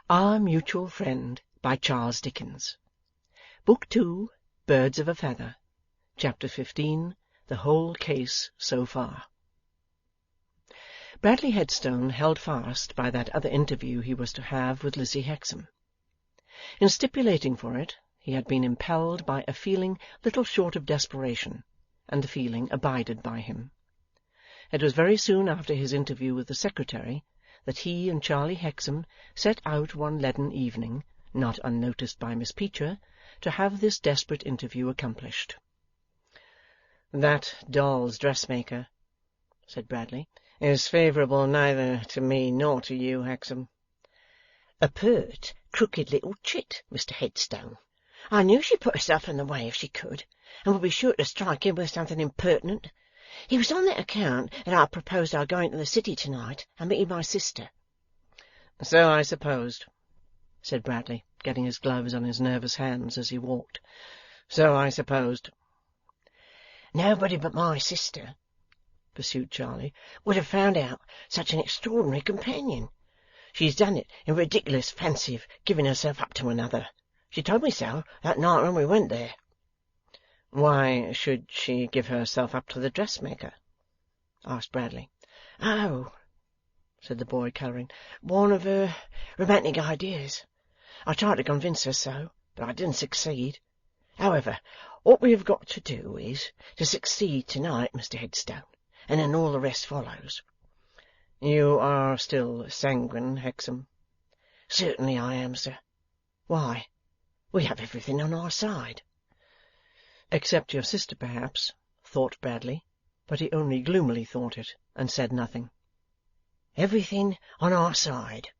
Our Mutual Friend, by Charles Dickens. Book 2, Birds of a Feather. Chapter 15. The Whole Case so Far. Bradley Headstone held fast by that other interview he was to have with Lizzie Hexam. In stipulating for it, he had been impelled by a feeling little short of desperation, and the feeling abided by him. It was very soon after his interview with the secretary that he and Charley Hexam set out one leaden evening, not unnoticed by Miss Peecher, to have this desperate interview accomplished. "That doll's dressmaker," said Bradley, "is favourable neither to me nor to you, Hexam." "A pert, crooked little chit, Mr Headstone. I knew she'd put herself in the way if she could, and would be sure to strike in with something impertinent. It was on that account that I proposed our going to the city to-night and meeting my sister." "So I supposed," said Bradley, getting his gloves on his nervous hands as he walked. "So I supposed." "Nobody but my sister," pursued Charley, "would have found out such an extraordinary companion. She's done it in ridiculous fancy of giving herself up to another. She told me so that night when we went there." "Why should she give herself up to the dressmaker?" asked Bradley. "Oh," said the boy, colouring, "one of her romantic ideas. I tried to convince her so, but I didn't succeed. However, what we have got to do is to succeed to-night, Mr Headstone, and then all the rest follows." "You are still sanguine, Hexam?" "Certainly I am, sir. Why, we have everything on our side." "Except your sister, perhaps," thought Bradley, but he only gloomily thought it, and said nothing. "Everything on our side,"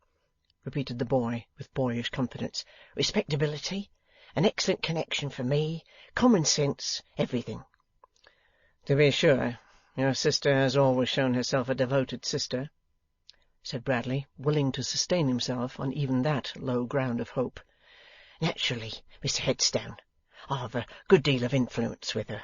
repeated the boy with boyish confidence. "Respectability, an excellent connection for me, common sense, everything." "To be sure, your sister has always shown herself a devoted sister," said Bradley, willing to sustain himself on even that low ground of hope. "Naturally, Mr Headstone, I've a good deal of influence with her.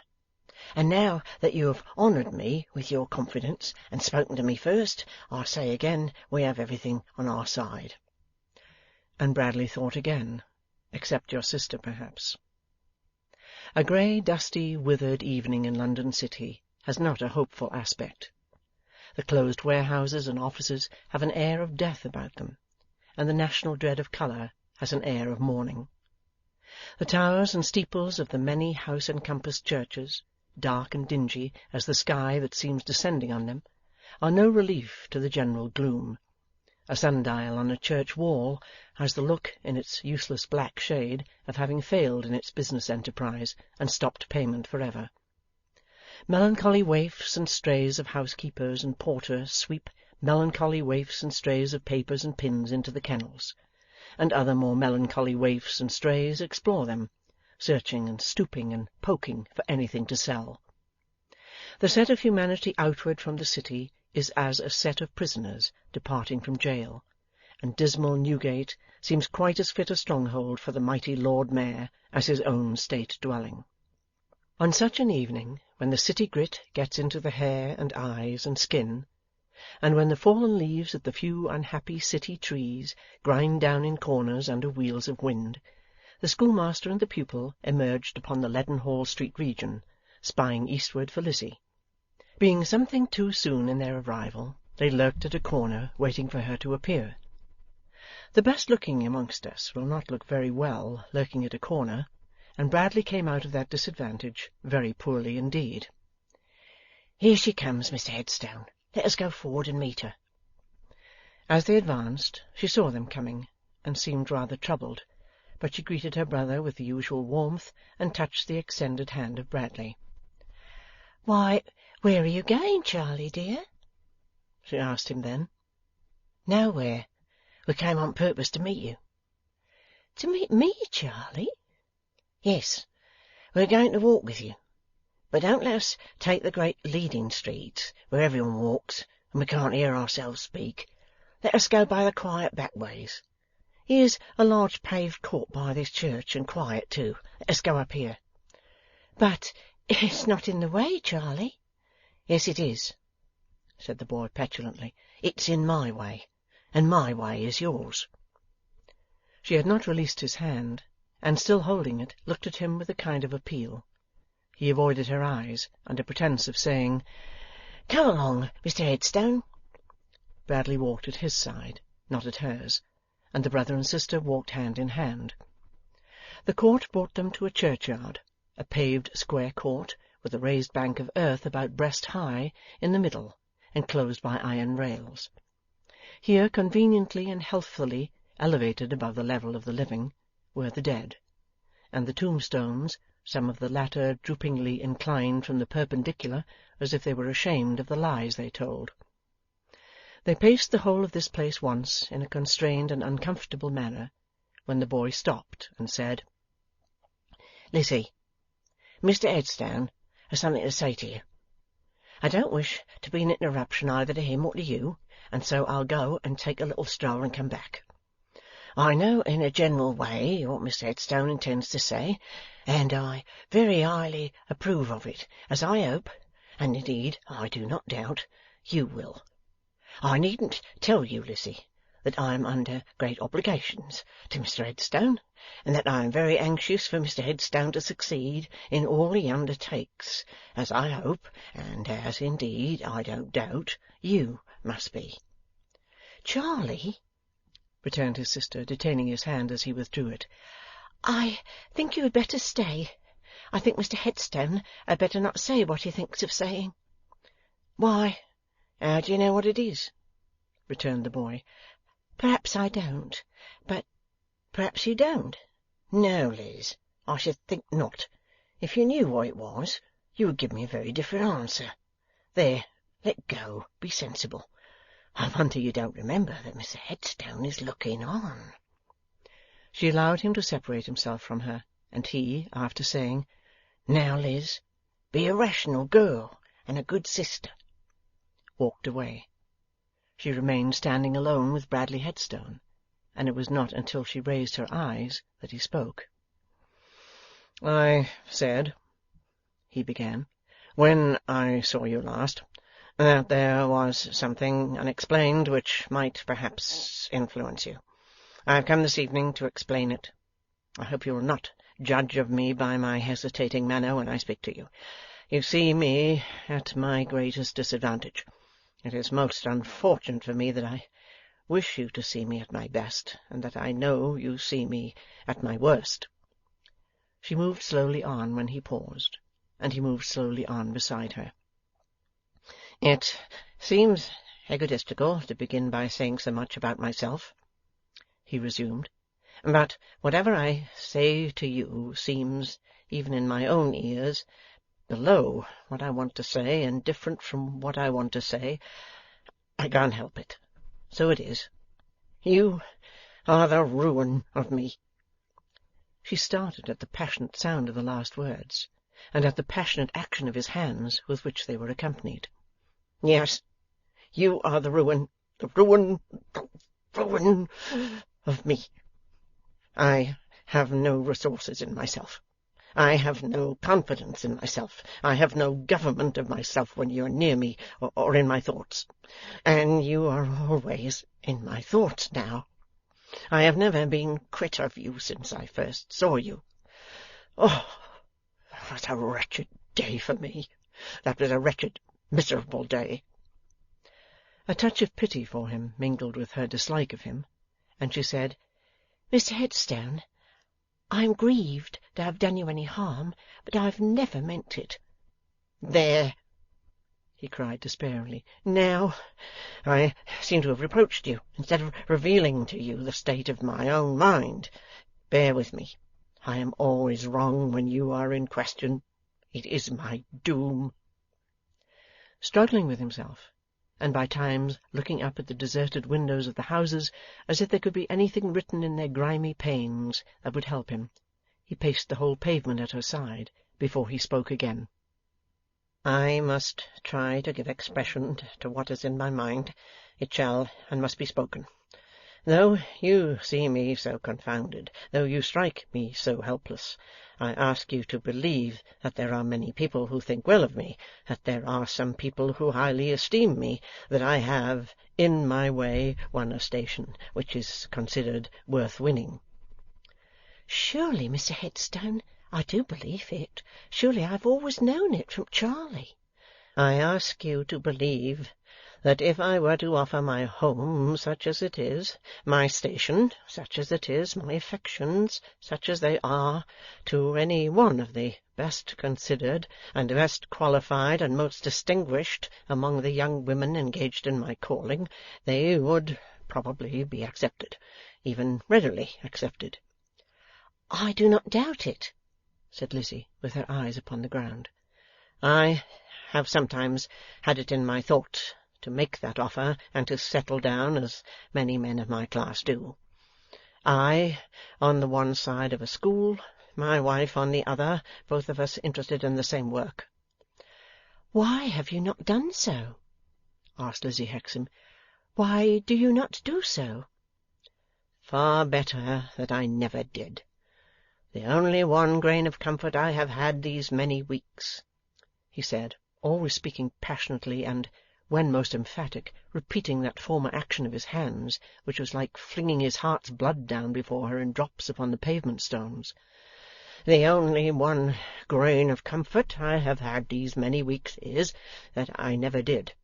And now that you have honoured me with your confidence and spoken to me first, I say again we have everything on our side." And Bradley thought again, except your sister, perhaps. A grey, dusty, withered evening in London City has not a hopeful aspect. The closed warehouses and offices have an air of death about them, and the national dread of colour has an air of mourning. The towers and steeples of the many house-encompassed churches, dark and dingy as the sky that seems descending on them, are no relief to the general gloom. A sundial on a church wall has the look, in its useless black shade, of having failed in its business enterprise and stopped payment for ever. Melancholy waifs and strays of housekeepers and porters sweep melancholy waifs and strays of papers and pins into the kennels, and other more melancholy waifs and strays explore them, searching and stooping and poking for anything to sell. The set of humanity outward from the city is as a set of prisoners departing from jail, and dismal Newgate seems quite as fit a stronghold for the mighty Lord Mayor as his own state dwelling. On such an evening, when the city grit gets into the hair and eyes and skin, and when the fallen leaves of the few unhappy city trees grind down in corners under wheels of wind, the schoolmaster and the pupil emerged upon the Leadenhall Street region, spying eastward for Lizzie. Being something too soon in their arrival, they lurked at a corner, waiting for her to appear. The best-looking amongst us will not look very well lurking at a corner, and Bradley came out of that disadvantage very poorly indeed. "Here she comes, Mr Headstone. Let us go forward and meet her." As they advanced, she saw them coming, and seemed rather troubled, but she greeted her brother with the usual warmth, and touched the extended hand of Bradley. "Why, where are you going, Charley, dear?" she asked him then. "Nowhere. We came on purpose to meet you." "To meet me, Charley?" "Yes. We're going to walk with you. But don't let us take the great leading streets, where everyone walks, and we can't hear ourselves speak. Let us go by the quiet back ways. Here's a large paved court by this church, and quiet too. Let us go up here." "But it's not in the way, Charley." "Yes, it is," said the boy petulantly. "It's in my way, and my way is yours." She had not released his hand, and, still holding it, looked at him with a kind of appeal. He avoided her eyes, under pretence of saying, "Come along, Mr. Headstone." Bradley walked at his side, not at hers, and the brother and sister walked hand in hand. The court brought them to a churchyard, a paved square court, with a raised bank of earth about breast high in the middle, enclosed by iron rails. Here, conveniently and healthfully elevated above the level of the living, were the dead, and the tombstones, some of the latter droopingly inclined from the perpendicular, as if they were ashamed of the lies they told. They paced the whole of this place once, in a constrained and uncomfortable manner, when the boy stopped and said, "Lizzie, Mr. Headstone has something to say to you. I don't wish to be an interruption either to him or to you, and so I'll go and take a little stroll and come back. I know in a general way what Mr. Headstone intends to say, and I very highly approve of it, as I hope, and indeed I do not doubt, you will. I needn't tell you, Lizzie, that I am under great obligations to Mr. Headstone, and that I am very anxious for Mr. Headstone to succeed in all he undertakes, as I hope, and as indeed I don't doubt, you must be." "Charley," returned his sister, detaining his hand as he withdrew it, "I think you had better stay. I think Mr. Headstone had better not say what he thinks of saying." "Why, how do you know what it is?" returned the boy. "Perhaps I don't, but perhaps you don't." "No, Liz, I should think not. If you knew what it was, you would give me a very different answer. There, let go, be sensible. I wonder you don't remember that Mr. Headstone is looking on." She allowed him to separate himself from her, and he, after saying, "Now, Liz, be a rational girl and a good sister," walked away. She remained standing alone with Bradley Headstone, and it was not until she raised her eyes that he spoke. "I said," he began, "when I saw you last, that there was something unexplained which might perhaps influence you. I have come this evening to explain it. I hope you will not judge of me by my hesitating manner when I speak to you. You see me at my greatest disadvantage. It is most unfortunate for me that I wish you to see me at my best, and that I know you see me at my worst." She moved slowly on when he paused, and he moved slowly on beside her. "It seems egotistical to begin by saying so much about myself," he resumed, "but whatever I say to you seems, even in my own ears, below what I want to say, and different from what I want to say. I can't help it. So it is. You are the ruin of me." She started at the passionate sound of the last words, and at the passionate action of his hands with which they were accompanied. "Yes, you are the ruin of me. I have no resources in myself. I have no confidence in myself. I have no government of myself when you are near me or in my thoughts. And you are always in my thoughts now. I have never been quit of you since I first saw you. Oh, that was a wretched day for me. That was a wretched, miserable day." A touch of pity for him mingled with her dislike of him, and she said, "Mr. Headstone, I am grieved to have done you any harm, but I have never meant it." "There!" he cried despairingly. "Now I seem to have reproached you, instead of revealing to you the state of my own mind. Bear with me. I am always wrong when you are in question. It is my doom." Struggling with himself, and by times looking up at the deserted windows of the houses as if there could be anything written in their grimy panes that would help him, he paced the whole pavement at her side before he spoke again. "I must try to give expression to what is in my mind. It shall and must be spoken. Though you see me so confounded, though you strike me so helpless, I ask you to believe that there are many people who think well of me, that there are some people who highly esteem me, that I have, in my way, won a station which is considered worth winning. Surely, Mr. Headstone, I do believe it. Surely I've always known it from Charley. I ask you to believe that if I were to offer my home such as it is, my station such as it is, my affections such as they are, to any one of the best considered and best qualified and most distinguished among the young women engaged in my calling, they would probably be accepted, even readily accepted. I do not doubt it, said Lizzie, with her eyes upon the ground. I have sometimes had it in my thought to make that offer and to settle down as many men of my class do. I on the one side of a school, my wife on the other, both of us interested in the same work. Why have you not done so? Asked Lizzie Hexam. Why do you not do so? Far better that I never did. The only one grain of comfort I have had these many weeks, he said, always speaking passionately and, when most emphatic, repeating that former action of his hands, which was like flinging his heart's blood down before her in drops upon the pavement stones. The only one grain of comfort I have had these many weeks is, that I never did.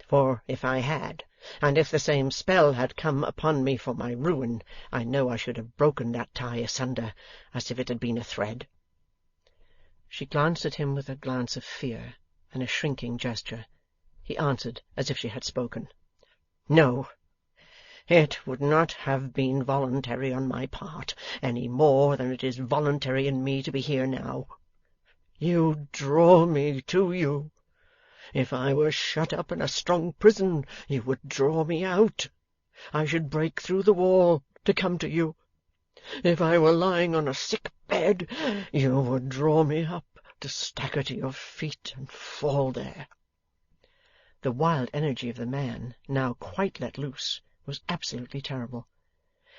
For if I had, and if the same spell had come upon me for my ruin, I know I should have broken that tie asunder, as if it had been a thread. She glanced at him with a glance of fear, and a shrinking gesture. He answered as if she had spoken. No, it would not have been voluntary on my part, any more than it is voluntary in me to be here now. You draw me to you. If I were shut up in a strong prison, you would draw me out. I should break through the wall to come to you. If I were lying on a sick bed, you would draw me up to stagger to your feet and fall there. The wild energy of the man, now quite let loose, was absolutely terrible.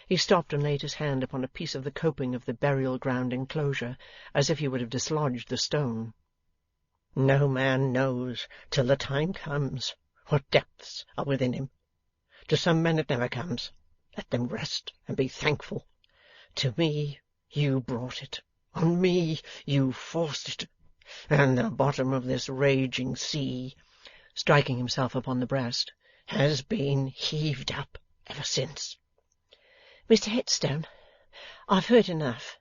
He stopped and laid his hand upon a piece of the coping of the burial-ground enclosure, as if he would have dislodged the stone. No man knows, till the time comes, what depths are within him. To some men it never comes. Let them rest and be thankful. To me you brought it. On me you forced it. And the bottom of this raging sea, striking himself upon the breast, has been heaved up ever since. Mr. Headstone, I've heard enough.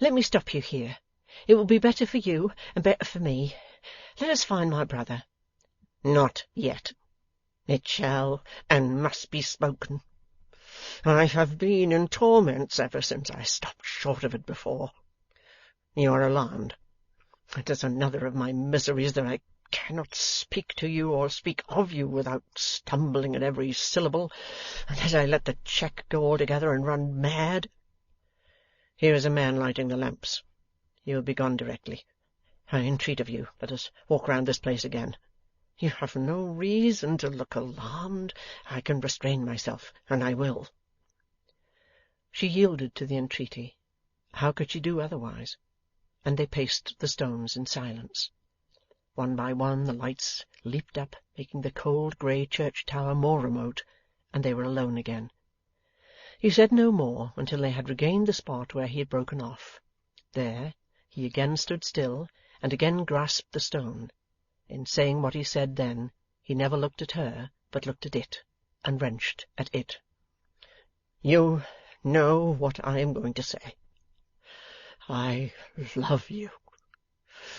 Let me stop you here. It will be better for you and better for me. Let us find my brother. Not yet. It shall and must be spoken. I have been in torments ever since I stopped short of it before. You are alarmed. It is another of my miseries that I cannot speak to you or speak of you without stumbling at every syllable, unless I let the cheque go altogether and run mad. Here is a man lighting the lamps. He will be gone directly. I entreat of you, let us walk round this place again. You have no reason to look alarmed. I can restrain myself, and I will. She yielded to the entreaty. How could she do otherwise? And they paced the stones in silence. One by one the lights leaped up, making the cold grey church tower more remote, and they were alone again. He said no more until they had regained the spot where he had broken off. There he again stood still, and again grasped the stone. In saying what he said then, he never looked at her, but looked at it, and wrenched at it. You know what I am going to say. I love you.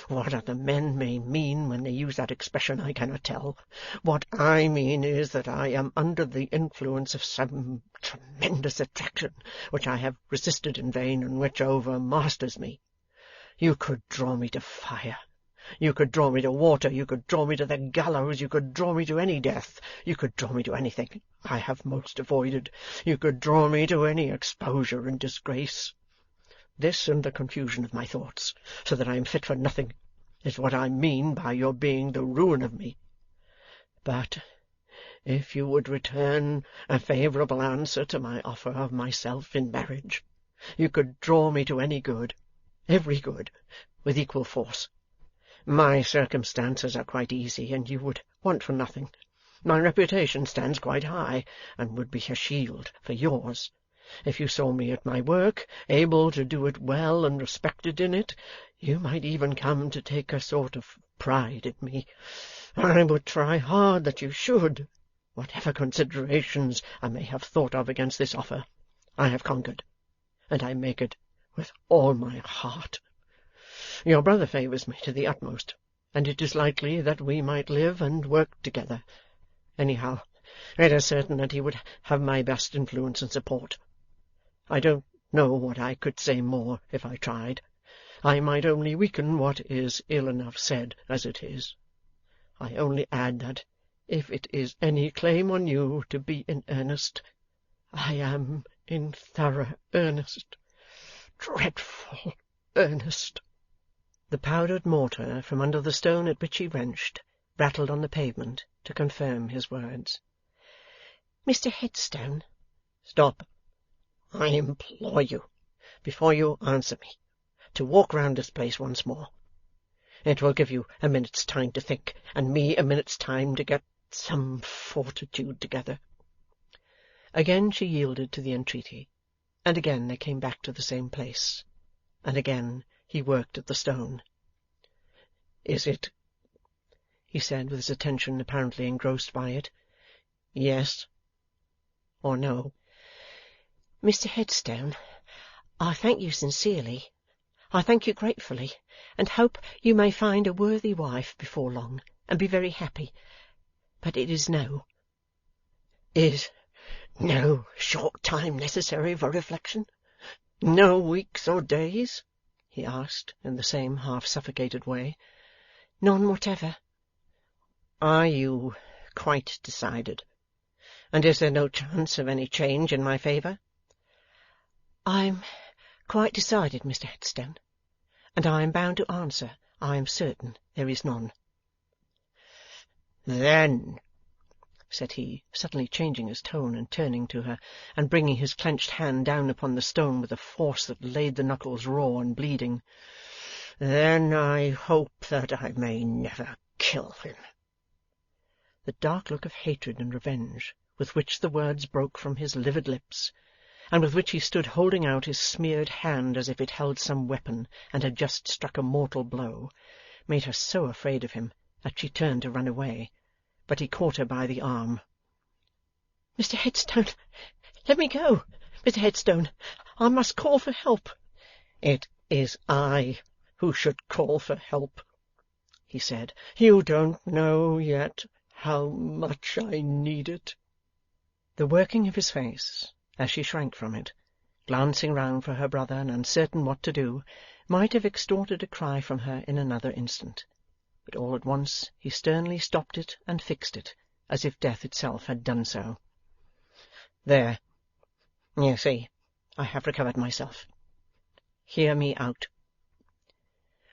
What other men may mean when they use that expression I cannot tell. What I mean is that I am under the influence of some tremendous attraction which I have resisted in vain, and which overmasters me. You could draw me to fire. You could draw me to water. You could draw me to the gallows. You could draw me to any death. You could draw me to anything I have most avoided. You could draw me to any exposure and disgrace. This and the confusion of my thoughts, so that I am fit for nothing, is what I mean by your being the ruin of me. But if you would return a favourable answer to my offer of myself in marriage, you could draw me to any good, every good, with equal force. My circumstances are quite easy, and you would want for nothing. My reputation stands quite high, and would be a shield for yours. If you saw me at my work, able to do it well and respected in it, you might even come to take a sort of pride in me. I would try hard that you should. Whatever considerations I may have thought of against this offer, I have conquered, and I make it with all my heart. Your brother favours me to the utmost, and it is likely that we might live and work together. Anyhow, it is certain that he would have my best influence and support. I don't know what I could say more if I tried. I might only weaken what is ill enough said as it is. I only add that if it is any claim on you to be in earnest, I am in thorough earnest, dreadful earnest. The powdered mortar from under the stone at which he wrenched rattled on the pavement to confirm his words. Mr. Headstone. Stop. I implore you, before you answer me, to walk round this place once more. It will give you a minute's time to think, and me a minute's time to get some fortitude together. Again she yielded to the entreaty, and again they came back to the same place, and again he worked at the stone. Is it, he said, with his attention apparently engrossed by it, yes or no? Mr. Headstone, I thank you sincerely. I thank you gratefully, and hope you may find a worthy wife before long, and be very happy. But it is no. Is no short time necessary for reflection? No weeks or days? He asked, in the same half-suffocated way. None whatever. Are you quite decided? And is there no chance of any change in my favour? I am quite decided, Mr. Headstone, and I am bound to answer, I am certain there is none. Then, said he, suddenly changing his tone and turning to her, and bringing his clenched hand down upon the stone with a force that laid the knuckles raw and bleeding, then I hope that I may never kill him. The dark look of hatred and revenge with which the words broke from his livid lips, and with which he stood holding out his smeared hand as if it held some weapon and had just struck a mortal blow, made her so afraid of him that she turned to run away, but he caught her by the arm. Mr. Headstone, let me go. Mr. Headstone, I must call for help. It is I who should call for help, he said. You don't know yet how much I need it. The working of his face, as she shrank from it, glancing round for her brother and uncertain what to do, might have extorted a cry from her in another instant. But all at once he sternly stopped it and fixed it, as if death itself had done so. There, you see, I have recovered myself. Hear me out.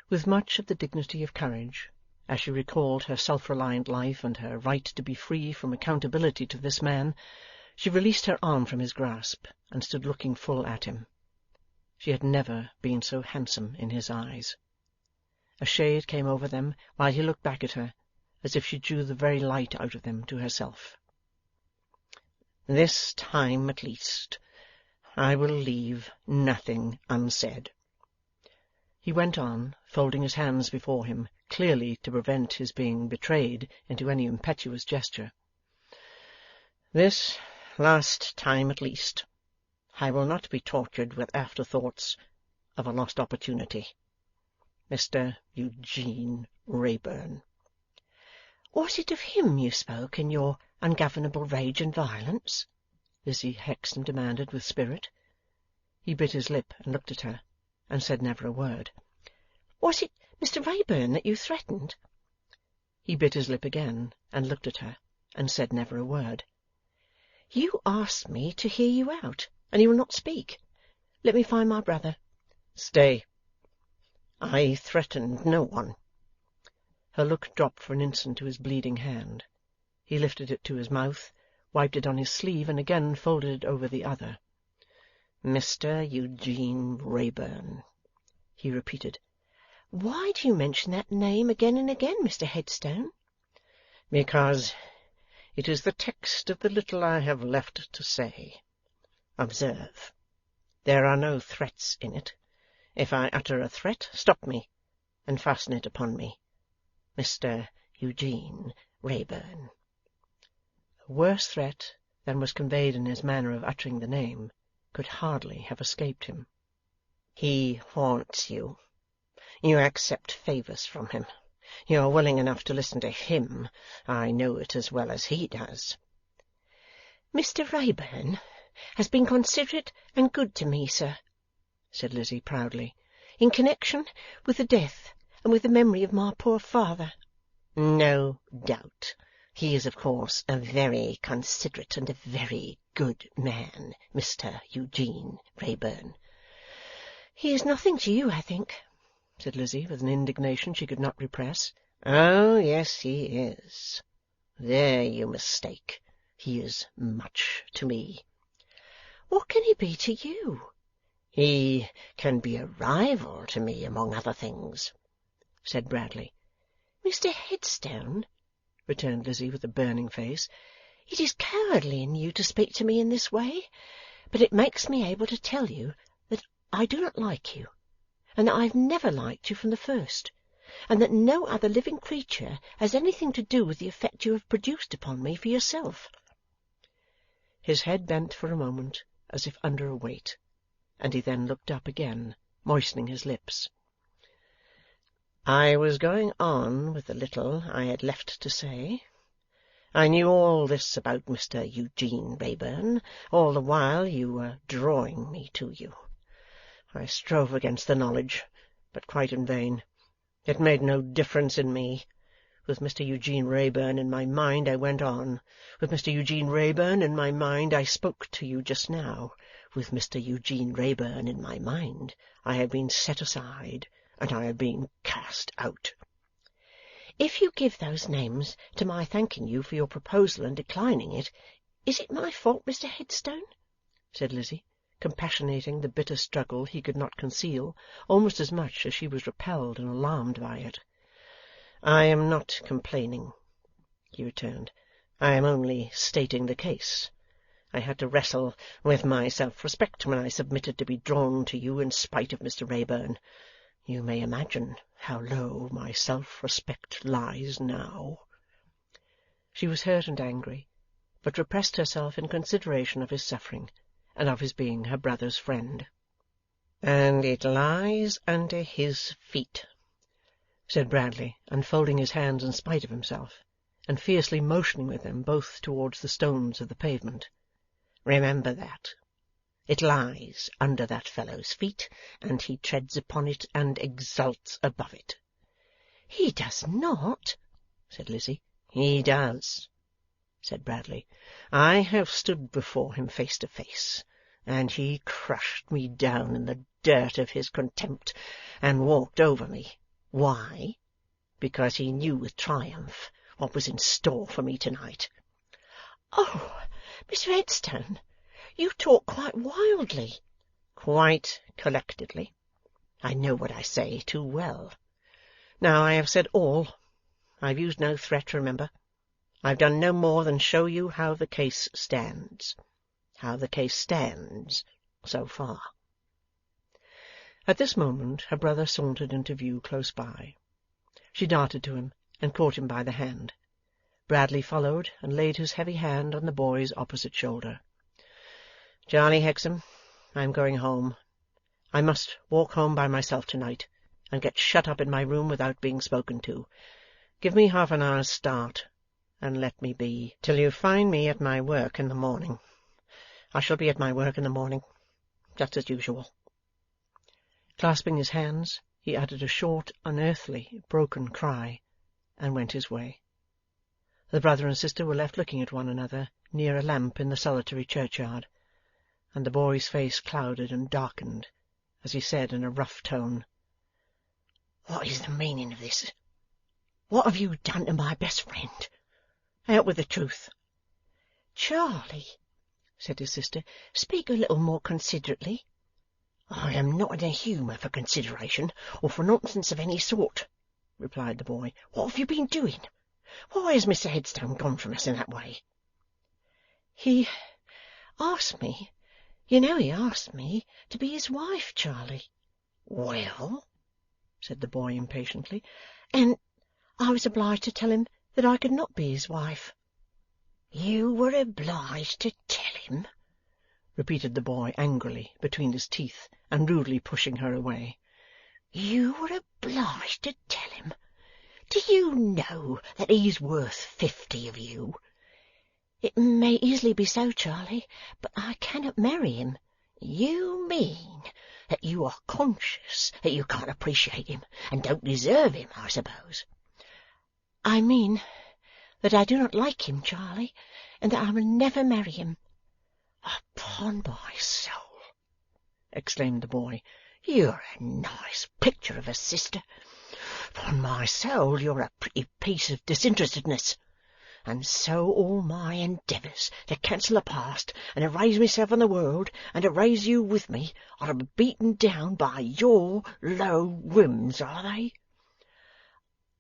With much of the dignity of courage, as she recalled her self-reliant life and her right to be free from accountability to this man, she released her arm from his grasp and stood looking full at him. She had never been so handsome in his eyes. A shade came over them while he looked back at her, as if she drew the very light out of them to herself. This time at least I will leave nothing unsaid. He went on, folding his hands before him, clearly to prevent his being betrayed into any impetuous gesture. This last time at least, I will not be tortured with afterthoughts of a lost opportunity. Mr. Eugene Wrayburn. Was it of him you spoke in your ungovernable rage and violence? Lizzie Hexton demanded with spirit. He bit his lip and looked at her, and said never a word. Was it Mr. Wrayburn that you threatened? He bit his lip again, and looked at her, and said never a word. You asked me to hear you out, and you will not speak. Let me find my brother. Stay. I threatened no one. Her look dropped for an instant to his bleeding hand. He lifted it to his mouth, wiped it on his sleeve, and again folded it over the other. Mr. Eugene Wrayburn, he repeated. Why do you mention that name again and again, Mr. Headstone? Because it is the text of the little I have left to say. Observe. There are no threats in it. If I utter a threat, stop me, and fasten it upon me. Mr. Eugene Wrayburn. A worse threat than was conveyed in his manner of uttering the name could hardly have escaped him. He haunts you. You accept favours from him. You are willing enough to listen to him. I know it as well as he does. Mr. Wrayburn has been considerate and good to me, sir, said Lizzie proudly, in connection with the death and with the memory of my poor father. No doubt. He is, of course, a very considerate and a very good man, Mr. Eugene Wrayburn. He is nothing to you, I think, said Lizzie, with an indignation she could not repress. Oh, yes, he is. There you mistake. He is much to me. What can he be to you? He can be a rival to me, among other things, said Bradley. Mr. Headstone, returned Lizzie with a burning face, it is cowardly in you to speak to me in this way, but it makes me able to tell you that I do not like you, and that I have never liked you from the first, and that no other living creature has anything to do with the effect you have produced upon me for yourself. His head bent for a moment, as if under a weight, and he then looked up again, moistening his lips. I was going on with the little I had left to say. I knew all this about Mr. Eugene Wrayburn, all the while you were drawing me to you. I strove against the knowledge, but quite in vain. It made no difference in me. With Mr. Eugene Wrayburn in my mind I went on. With Mr. Eugene Wrayburn in my mind I spoke to you just now. With Mr. Eugene Wrayburn in my mind I had been set aside, and I had been cast out. If you give those names to my thanking you for your proposal and declining it, is it my fault, Mr. Headstone? said Lizzie, compassionating the bitter struggle he could not conceal, almost as much as she was repelled and alarmed by it. I am not complaining, he returned. I am only stating the case. I had to wrestle with my self-respect when I submitted to be drawn to you in spite of Mr. Wrayburn. You may imagine how low my self-respect lies now. She was hurt and angry, but repressed herself in consideration of his suffering, and of his being her brother's friend. And it lies under his feet, said Bradley, unfolding his hands in spite of himself, and fiercely motioning with them both towards the stones of the pavement. Remember that. It lies under that fellow's feet, and he treads upon it and exults above it. He does not, said Lizzie. He does, said Bradley. I have stood before him face to face, and he crushed me down in the dirt of his contempt, and walked over me. Why? Because he knew with triumph what was in store for me tonight. Oh, Mr. Headstone, you talk quite wildly. Quite collectedly. I know what I say too well. Now I have said all. I have used no threat, remember. I have done no more than show you how the case stands. How the case stands, so far. At this moment her brother sauntered into view close by. She darted to him, and caught him by the hand. Bradley followed, and laid his heavy hand on the boy's opposite shoulder. Charley Hexam, I am going home. I must walk home by myself tonight, and get shut up in my room without being spoken to. Give me half an hour's start, and let me be till you find me at my work in the morning. I shall be at my work in the morning, just as usual. Clasping his hands, he uttered a short, unearthly, broken cry, and went his way. The brother and sister were left looking at one another near a lamp in the solitary churchyard, and the boy's face clouded and darkened as he said in a rough tone, "What is the meaning of this? What have you done to my best friend? Out with the truth." "Charley," said his sister, "speak a little more considerately." "I am not in a humour for consideration, or for nonsense of any sort," replied the boy. "What have you been doing? Why has Mr. Headstone gone from us in that way?" "He asked me You know he asked me to be his wife, Charley. Well, said the boy impatiently, and I was obliged to tell him that I could not be his wife. You were obliged to tell him? repeated the boy angrily between his teeth, and rudely pushing her away. You were obliged to tell him? Do you know that he's worth 50 of you? It may easily be so, Charley, but I cannot marry him. You mean that you are conscious that you can't appreciate him, and don't deserve him, I suppose? I mean that I do not like him, Charley, and that I will never marry him. Upon my soul, exclaimed the boy, you're a nice picture of a sister. Upon my soul, you're a pretty piece of disinterestedness. And so all my endeavours to cancel the past, and to raise myself in the world, and to raise you with me, are to be beaten down by your low whims, are they?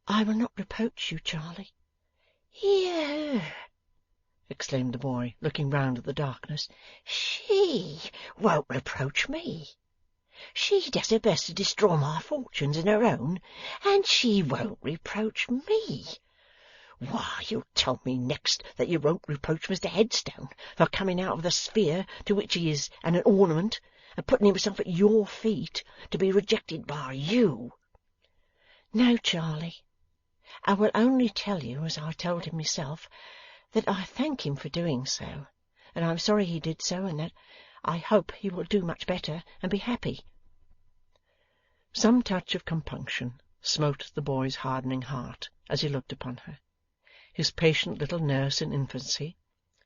I will not reproach you, Charley. Here, exclaimed the boy, looking round at the darkness. She won't reproach me. She does her best to destroy my fortunes and her own, and she won't reproach me. Why, you'll tell me next that you won't reproach Mr. Headstone for coming out of the sphere to which he is an ornament, and putting himself at your feet to be rejected by you. No, Charley. I will only tell you, as I told him myself, that I thank him for doing so, and I am sorry he did so, and that I hope he will do much better and be happy. Some touch of compunction smote the boy's hardening heart as he looked upon her. His patient little nurse in infancy,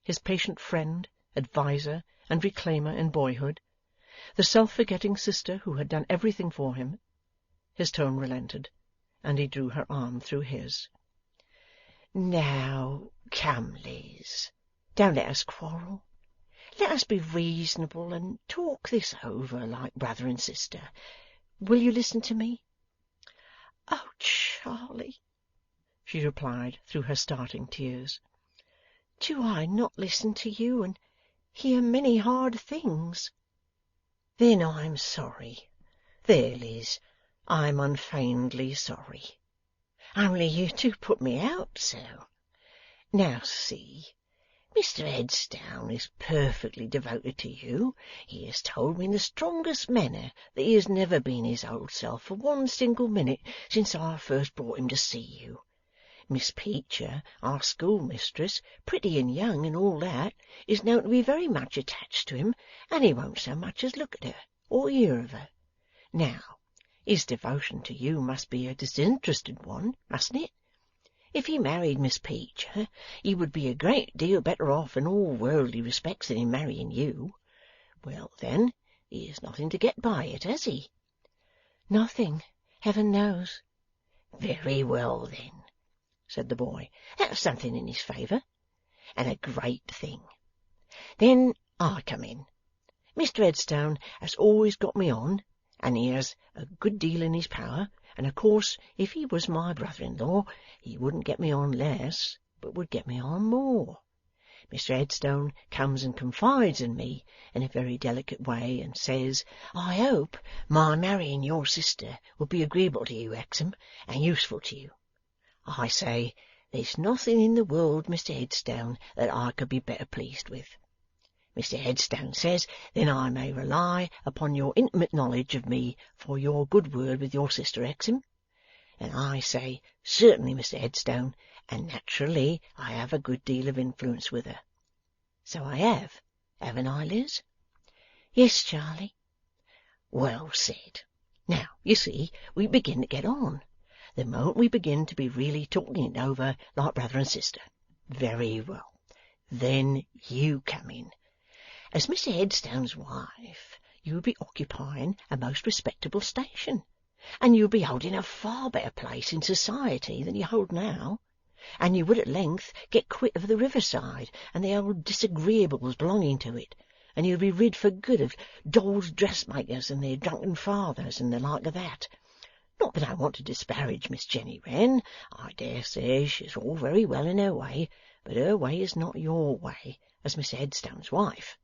his patient friend, adviser, and reclaimer in boyhood, the self-forgetting sister who had done everything for him. His tone relented, and he drew her arm through his. Now, come, Liz, don't let us quarrel. Let us be reasonable and talk this over like brother and sister. Will you listen to me? Oh, Charley, she replied through her starting tears. Do I not listen to you and hear many hard things? Then I'm sorry. There, Liz, I'm unfeignedly sorry. Only you do put me out so. Now see, Mr. Headstone is perfectly devoted to you. He has told me in the strongest manner that he has never been his old self for one single minute since I first brought him to see you. Miss Peecher, our schoolmistress, pretty and young and all that, is known to be very much attached to him, and he won't so much as look at her, or hear of her. Now, his devotion to you must be a disinterested one, mustn't it? If he married Miss Peecher, he would be a great deal better off in all worldly respects than in marrying you. Well, then, he has nothing to get by it, has he? Nothing, heaven knows. Very well, then, said the boy. That's something in his favour, and a great thing. Then I come in. Mr. Headstone has always got me on, and he has a good deal in his power, and of course if he was my brother-in-law he wouldn't get me on less, but would get me on more. Mr. Headstone comes and confides in me in a very delicate way, and says, I hope my marrying your sister will be agreeable to you, Hexam, and useful to you. I say, there's nothing in the world, Mr. Headstone, that I could be better pleased with. Mr. Headstone says, then I may rely upon your intimate knowledge of me for your good word with your sister, Hexam. And I say, certainly, Mr. Headstone, and naturally I have a good deal of influence with her. So I have, haven't I, Liz? Yes, Charley. Well said. Now, you see, we begin to get on. The moment we begin to be really talking it over like brother and sister. Very well. Then you come in. As Mr. Headstone's wife, you will be occupying a most respectable station, and you will be holding a far better place in society than you hold now, and you would at length get quit of the riverside and the old disagreeables belonging to it, and you'll be rid for good of dolls' dressmakers and their drunken fathers and the like of that. Not that I want to disparage Miss Jenny Wren. I dare say she's all very well in her way, but her way is not your way, as Mr. Headstone's wife.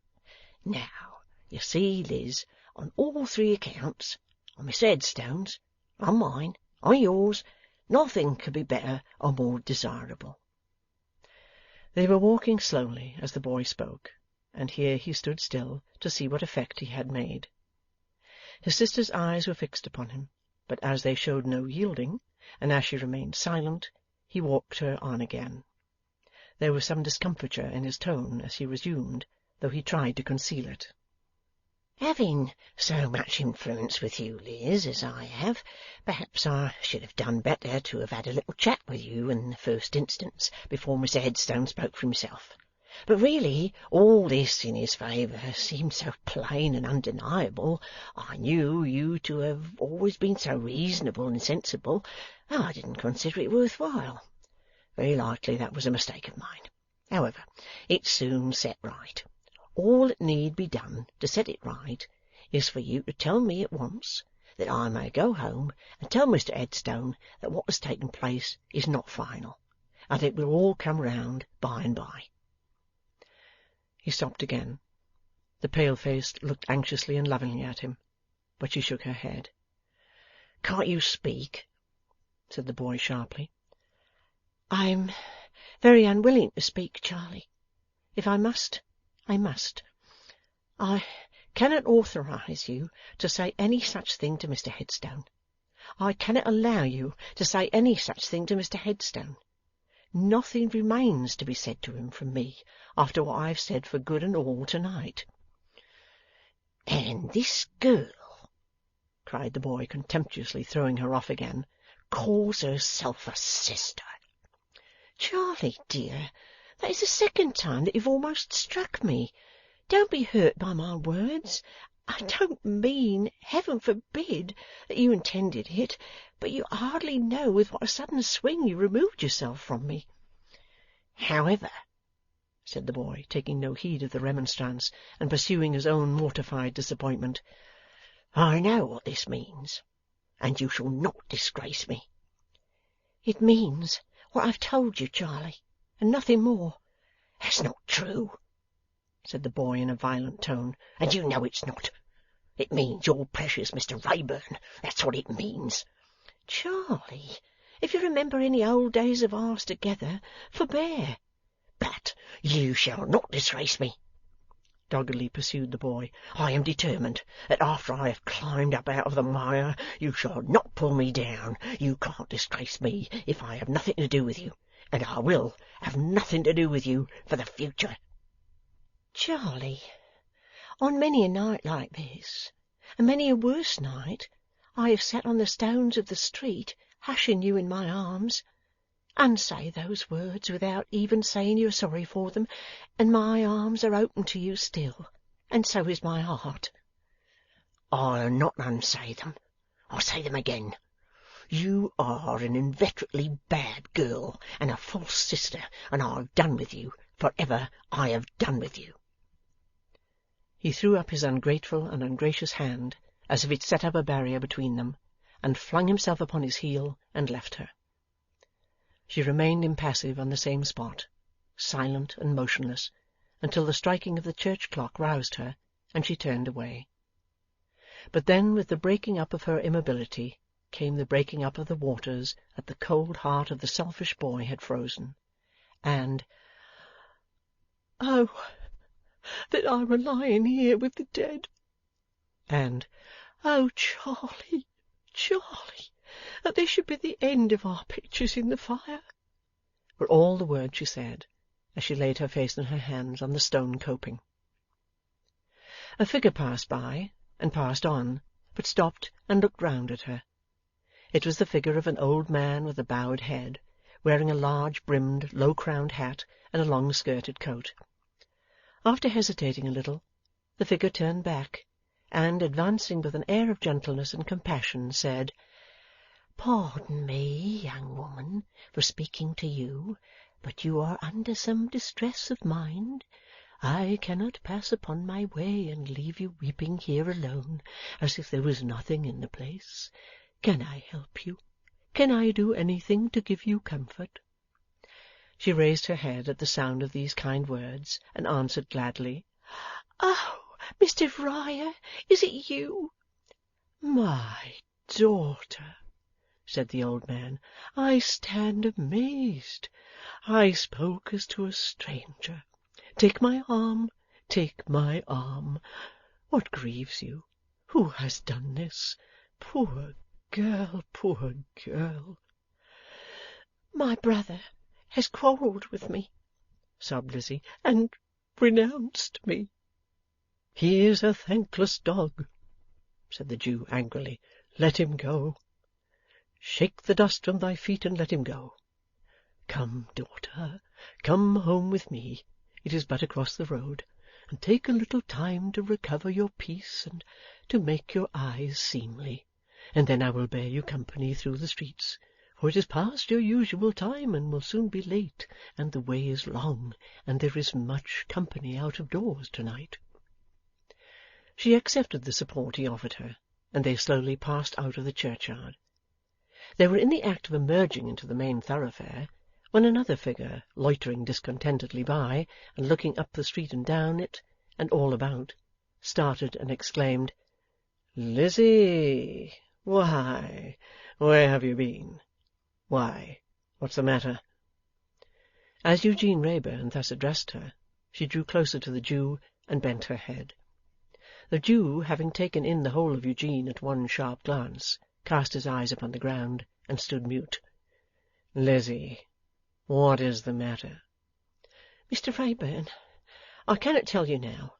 Now, You see, Liz, on all three accounts, on Mr Headstone's, on mine, on yours, nothing could be better or more desirable.' They were walking slowly as the boy spoke, and here he stood still to see what effect he had made. His sister's eyes were fixed upon him, but as they showed no yielding, and as she remained silent, he walked her on again. There was some discomfiture in his tone as he resumed, though he tried to conceal it. 'Having so much influence with you, Liz, as I have, perhaps I should have done better to have had a little chat with you in the first instance, before Mr Headstone spoke for himself. But really all this in his favour seemed so plain and undeniable. I knew you to have always been so reasonable and sensible, I didn't consider it worth while. Very likely that was a mistake of mine. However, it's soon set right. All that need be done to set it right is for you to tell me at once, that I may go home and tell Mr Headstone that what has taken place is not final, and it will all come round by and by.' He stopped again. The pale-face looked anxiously and lovingly at him, but she shook her head. 'Can't you speak?' said the boy sharply. 'I am very unwilling to speak, Charley. If I must, I must. I cannot authorize you to say any such thing to Mr Headstone. I cannot allow you to say any such thing to Mr Headstone. Nothing remains to be said to him from me after what I have said for good and all to-night.' 'And this girl,' cried the boy, contemptuously throwing her off again, 'calls herself a sister!' 'Charley, dear, that is the second time that you've almost struck me. Don't be hurt by my words. I don't mean, Heaven forbid, that you intended it, but you hardly know with what a sudden swing you removed yourself from me.' 'However,' said the boy, taking no heed of the remonstrance, and pursuing his own mortified disappointment, 'I know what this means, and you shall not disgrace me.' 'It means what I've told you, Charley, and nothing more.' 'That's not true,' said the boy in a violent tone, 'and you know it's not. It means your precious Mr Wrayburn, that's what it means.' 'Charley, if you remember any old days of ours together, forbear.' 'But you shall not disgrace me,' doggedly pursued the boy. 'I am determined that after I have climbed up out of the mire, you shall not pull me down. You can't disgrace me if I have nothing to do with you, and I will have nothing to do with you for the future.' 'Charley, on many a night like this, and many a worse night, I have sat on the stones of the street, hushing you in my arms. Unsay those words without even saying you're sorry for them, and my arms are open to you still, and so is my heart.' 'I'll not unsay them. I'll say them again. You are an inveterately bad girl, and a false sister, and I've done with you. For ever I have done with you.' He threw up his ungrateful and ungracious hand, as if it set up a barrier between them, and flung himself upon his heel, and left her. She remained impassive on the same spot, silent and motionless, until the striking of the church clock roused her, and she turned away. But then, with the breaking up of her immobility, came the breaking up of the waters that the cold heart of the selfish boy had frozen, and, 'Oh, that I were lying here with the dead!' and, 'Oh, Charley, Charley, that this should be the end of our pictures in the fire!' were all the words she said, as she laid her face in her hands on the stone coping. A figure passed by, and passed on, but stopped and looked round at her. It was the figure of an old man with a bowed head, wearing a large brimmed, low-crowned hat and a long-skirted coat. After hesitating a little, the figure turned back, and, advancing with an air of gentleness and compassion, said, 'Pardon me, young woman, for speaking to you, but you are under some distress of mind. I cannot pass upon my way and leave you weeping here alone, as if there was nothing in the place. Can I help you? Can I do anything to give you comfort?' She raised her head at the sound of these kind words, and answered gladly, 'Oh, Mr. Riah, is it you?" "My daughter," said the old man, "I stand amazed. I spoke as to a stranger. Take my arm, take my arm. What grieves you? Who has done this? Poor girl, poor girl!" "My brother has quarrelled with me," sobbed Lizzie, "and renounced me." "He is a thankless dog," said the Jew angrily. "Let him go. Shake the dust from thy feet and let him go. Come, daughter, come home with me, it is but across the road, and take a little time to recover your peace and to make your eyes seemly, and then I will bear you company through the streets, for it is past your usual time and will soon be late, and the way is long, and there is much company out of doors to-night." She accepted the support he offered her, and they slowly passed out of the churchyard. They were in the act of emerging into the main thoroughfare, when another figure, loitering discontentedly by, and looking up the street and down it, and all about, started and exclaimed, "Lizzie! Why, where have you been? Why, what's the matter?" As Eugene Wrayburn thus addressed her, she drew closer to the Jew and bent her head. The Jew, having taken in the whole of Eugene at one sharp glance, cast his eyes upon the ground, and stood mute. "Lizzie, what is the matter?" "Mr. Wrayburn, I cannot tell you now.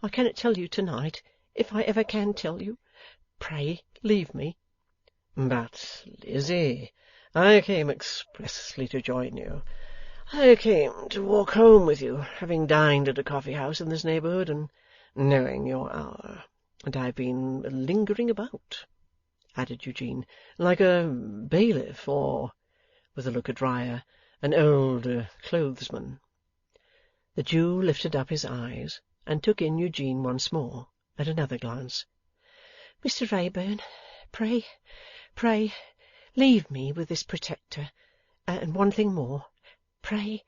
I cannot tell you to-night, if I ever can tell you. Pray leave me." "But, Lizzie, I came expressly to join you. I came to walk home with you, having dined at a coffee-house in this neighbourhood, and knowing your hour. And I have been lingering about," added Eugene, "like a bailiff, or," with a look at Riah, "an old clothesman." The Jew lifted up his eyes, and took in Eugene once more, at another glance. "Mr. Wrayburn, pray, leave me with this protector, and one thing more. Pray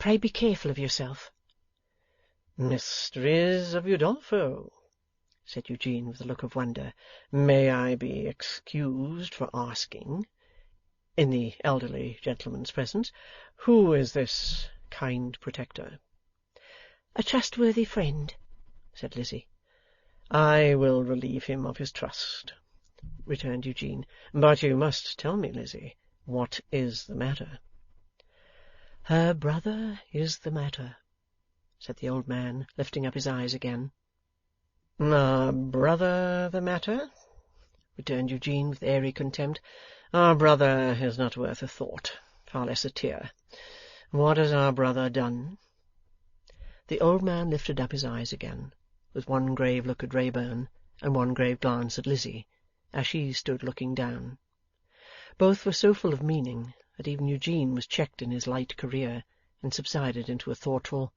be careful of yourself." "Mysteries of Udolpho," said Eugene with a look of wonder. "May I be excused for asking," in the elderly gentleman's presence, "who is this kind protector?" "A trustworthy friend," said Lizzie. "I will relieve him of his trust," returned Eugene. "But you must tell me, Lizzie, what is the matter?" "Her brother is the matter," said the old man, lifting up his eyes again. "Our brother the matter?" returned Eugene with airy contempt. "Our brother is not worth a thought, far less a tear. What has our brother done?" The old man lifted up his eyes again, with one grave look at Wrayburn, and one grave glance at Lizzie, as she stood looking down. Both were so full of meaning that even Eugene was checked in his light career, and subsided into a thoughtful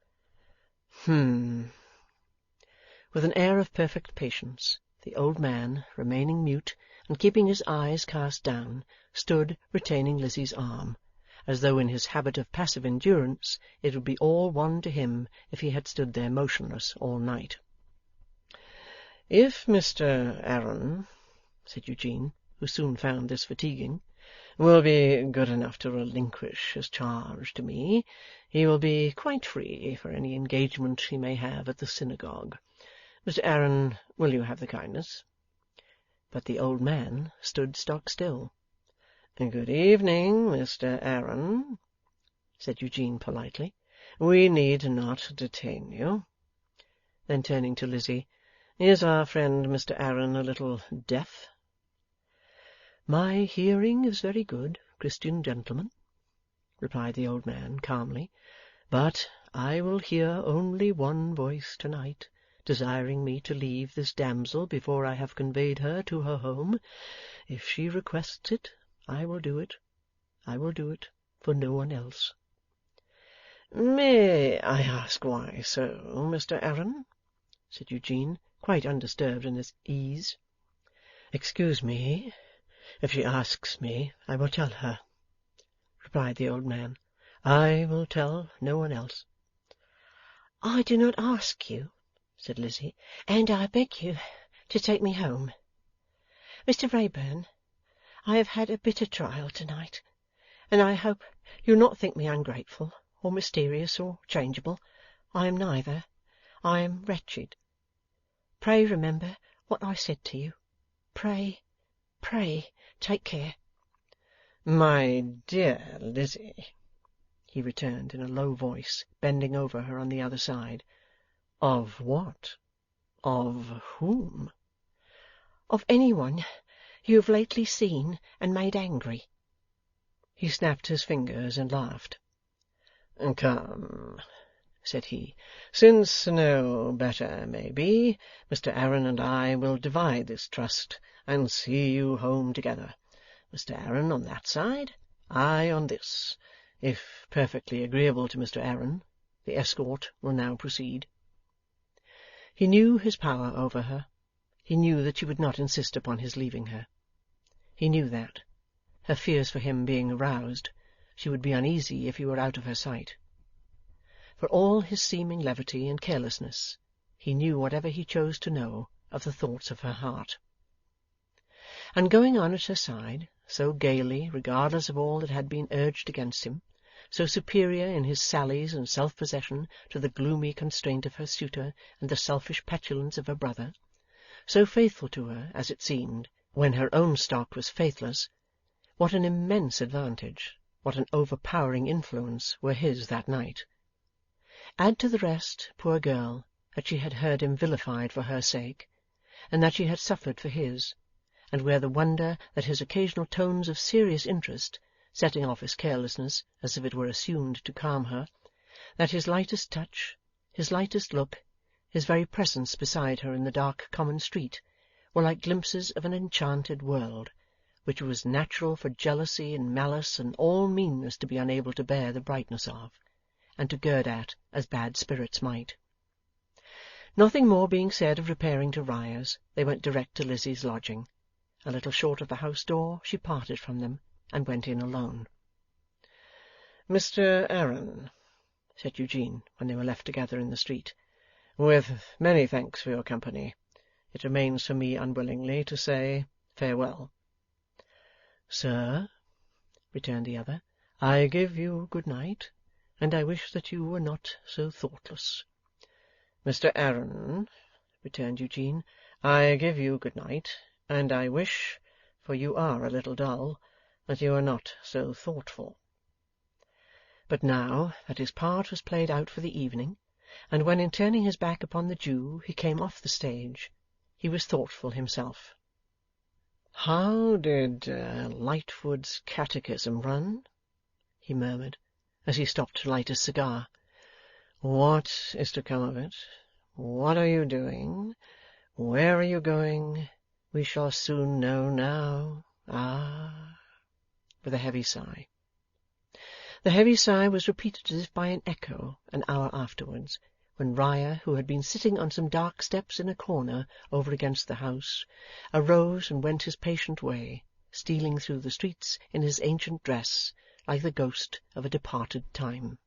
"With an air of perfect patience, the old man, remaining mute, and keeping his eyes cast down, stood retaining Lizzie's arm, as though in his habit of passive endurance it would be all one to him if he had stood there motionless all night. "If Mr. Aaron," said Eugene, who soon found this fatiguing, "will be good enough to relinquish his charge to me, he will be quite free for any engagement he may have at the synagogue. Mr. Aaron, will you have the kindness?" But the old man stood stock still. "Good evening, Mr. Aaron," said Eugene politely. "We need not detain you." Then turning to Lizzie, "Is our friend Mr. Aaron a little deaf?" "My hearing is very good, Christian gentleman," replied the old man calmly, "but I will hear only one voice to-night, desiring me to leave this damsel before I have conveyed her to her home. If she requests it, I will do it. I will do it for no one else." "May I ask why so, Mr. Aaron?" said Eugene, quite undisturbed in his ease. "Excuse me. If she asks me, I will tell her," replied the old man. "I will tell no one else." "I do not ask you," said Lizzie, and I beg you to take me home. Mr. Wrayburn, I have had a bitter trial to-night, and I hope you'll not think me ungrateful, or mysterious, or changeable. I am neither. I am wretched. Pray remember what I said to you. Pray, pray, take care. My dear Lizzie, he returned in a low voice, bending over her on the other side. Of what? Of whom? Of any one you have lately seen and made angry. He snapped his fingers and laughed. Come, said he, since no better may be, Mr. Aaron and I will divide this trust, and see you home together. Mr. Aaron on that side, I on this. If perfectly agreeable to Mr. Aaron, the escort will now proceed. He knew his power over her. He knew that she would not insist upon his leaving her. He knew that, her fears for him being aroused, she would be uneasy if he were out of her sight. For all his seeming levity and carelessness, he knew whatever he chose to know of the thoughts of her heart. And going on at her side, so gaily, regardless of all that had been urged against him, so superior in his sallies and self-possession to the gloomy constraint of her suitor and the selfish petulance of her brother, so faithful to her, as it seemed, when her own stock was faithless, what an immense advantage, what an overpowering influence were his that night! Add to the rest, poor girl, that she had heard him vilified for her sake, and that she had suffered for his, and wear the wonder that his occasional tones of serious interest, setting off his carelessness as if it were assumed to calm her, that his lightest touch, his lightest look, his very presence beside her in the dark common street, were like glimpses of an enchanted world, which it was natural for jealousy and malice and all meanness to be unable to bear the brightness of, and to gird at as bad spirits might. Nothing more being said of repairing to Riah's, they went direct to Lizzie's lodging. A little short of the house door, she parted from them, and went in alone. "Mr. Aaron," said Eugene, when they were left together in the street, "with many thanks for your company, it remains for me unwillingly to say farewell." "Sir," returned the other, "I give you good night, and I wish that you were not so thoughtless." "Mr. Aaron," returned Eugene, "I give you good night, and I wish, for you are a little dull, that you were not so thoughtful." But now that his part was played out for the evening, and when in turning his back upon the Jew he came off the stage, he was thoughtful himself. "How did Lightwood's Catechism run?" he murmured, as he stopped to light his cigar. "What is to come of it? What are you doing? Where are you going? We shall soon know now. Ah!" with a heavy sigh. The heavy sigh was repeated as if by an echo an hour afterwards, when Riah, who had been sitting on some dark steps in a corner over against the house, arose and went his patient way, stealing through the streets in his ancient dress, like the ghost of a departed time.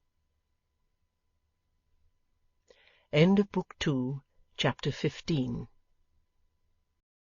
End of Book 2, Chapter 15.